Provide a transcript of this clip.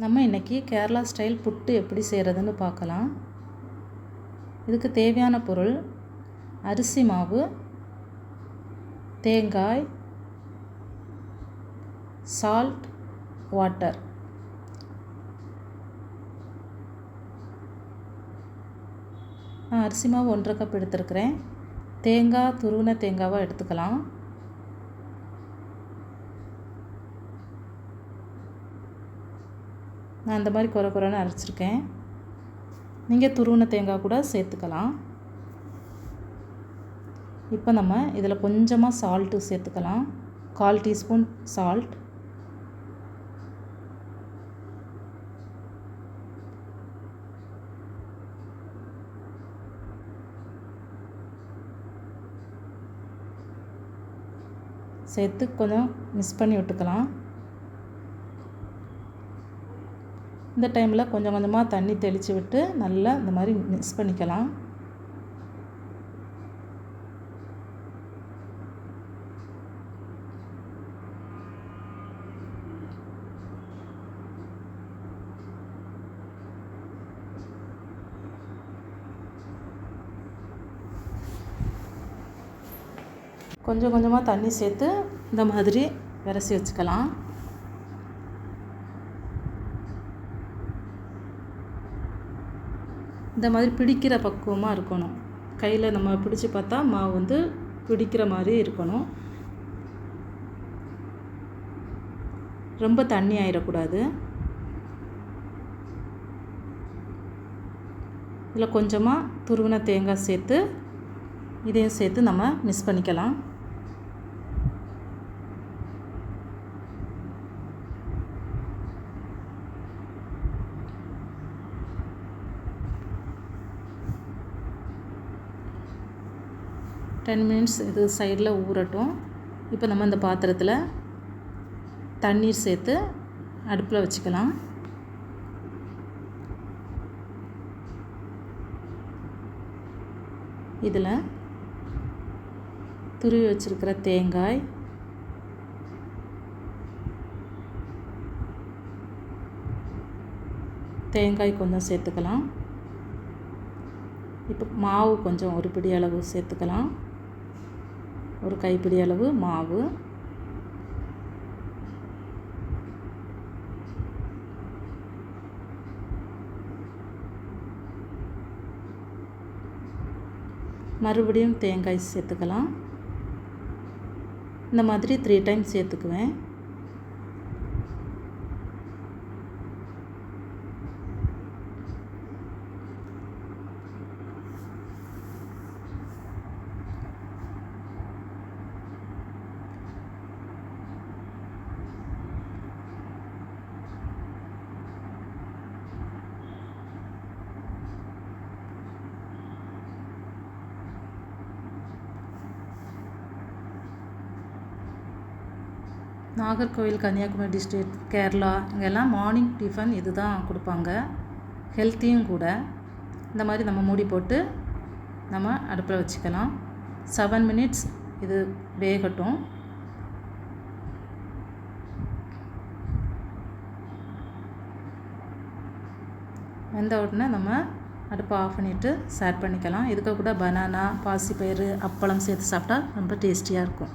நம்ம இன்றைக்கி கேரளா ஸ்டைல் புட்டு எப்படி செய்கிறதுன்னு பார்க்கலாம். இதுக்கு தேவையான பொருள் அரிசி மாவு, தேங்காய், சால்ட், வாட்டர். நான் அரிசி மாவு 1.5 கப் எடுத்துருக்கிறேன். தேங்காய் துருவின தேங்காவாக எடுத்துக்கலாம். நான் இந்த மாதிரி குறைன்னு அரைச்சிருக்கேன். நீங்கள் துருவின தேங்காய் கூட சேர்த்துக்கலாம். இப்போ நம்ம இதில் கொஞ்சமாக சால்ட்டு சேர்த்துக்கலாம். 1/4 டீஸ்பூன் சால்ட். சேர்த்து கொஞ்சம் மிக்ஸ் பண்ணி விட்டுக்கலாம். இந்த டைமில் கொஞ்சம் கொஞ்சமாக தண்ணி தெளித்து விட்டு நல்லா இந்த மாதிரி மிக்ஸ் பண்ணிக்கலாம். கொஞ்சம் கொஞ்சமாக தண்ணி சேர்த்து இந்த மாதிரி விரசி வச்சுக்கலாம். இந்த மாதிரி பிடிக்கிற பக்குவமாக இருக்கணும். கையில் நம்ம பிடிச்சி பார்த்தா மாவு பிடிக்கிற மாதிரி இருக்கணும். ரொம்ப தண்ணி ஆயிடக்கூடாது. இதில் கொஞ்சமாக துருவின தேங்காய் சேர்த்து இதையும் சேர்த்து நம்ம மிக்ஸ் பண்ணிக்கலாம். மினிட்ஸ் இது சைடில் ஊறட்டும். இப்போ நம்ம இந்த பாத்திரத்தில் தண்ணீர் சேர்த்து அடுப்பில் வச்சுக்கலாம். இதில் துருவி வச்சுருக்கிற தேங்காய் கொஞ்சம் சேர்த்துக்கலாம். இப்போ மாவு கொஞ்சம் ஒரு பிடி அளவு சேர்த்துக்கலாம். ஒரு கைப்பிடி அளவு மாவு. மறுபடியும் தேங்காய் சேர்த்துக்கலாம். இந்த மாதிரி 3 டைம் சேர்த்துக்குவேன். நாகர்கோவில், கன்னியாகுமரி டிஸ்ட்ரிக்ட், கேரளா இங்கெல்லாம் மார்னிங் டிஃபன் இது தான் கொடுப்பாங்க. ஹெல்த்தியும் கூட. இந்த மாதிரி நம்ம மூடி போட்டு நம்ம அடுப்பில் வச்சுக்கலாம். 7 மினிட்ஸ் இது வேகட்டும். வெந்த உடனே நம்ம அடுப்பை ஆஃப் பண்ணிவிட்டு சர்வ் பண்ணிக்கலாம். இதுக்கு கூட பனானா, பாசிப்பயிறு, அப்பளம் சேர்த்து சாப்பிட்டா ரொம்ப டேஸ்டியாக இருக்கும்.